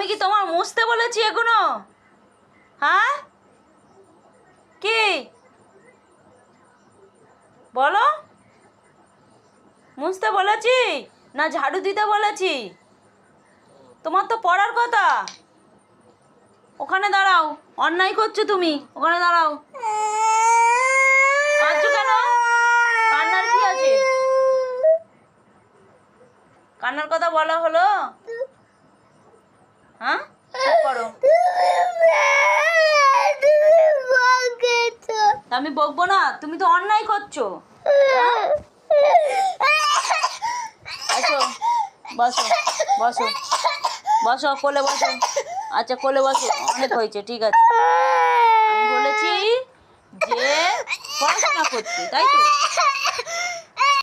আমি কি তোমার মুছতে বলেছি এগুলো? হ্যাঁ, কি বলো? মুছতে বলেছি না ঝাড়ু দিতে বলেছি? তোমার তো পড়ার কথা। ওখানে দাঁড়াও, অন্যায় করছো তুমি, ওখানে দাঁড়াও। কাঁদছো কেন? কান্নার কি আছে? কান্নার কথা বলা হলো? হ্যাঁ, চুপ করো। আমি বকবো না, তুমি তো অন্যায় করছো। হ্যাঁ? আসো, বসো বসো বসো, কোলে বসো। আচ্ছা, কোলে বসো, অনেক হয়েছে, ঠিক আছে। আমি বলেছি যে পড়াশোনা করতে, তাই তো?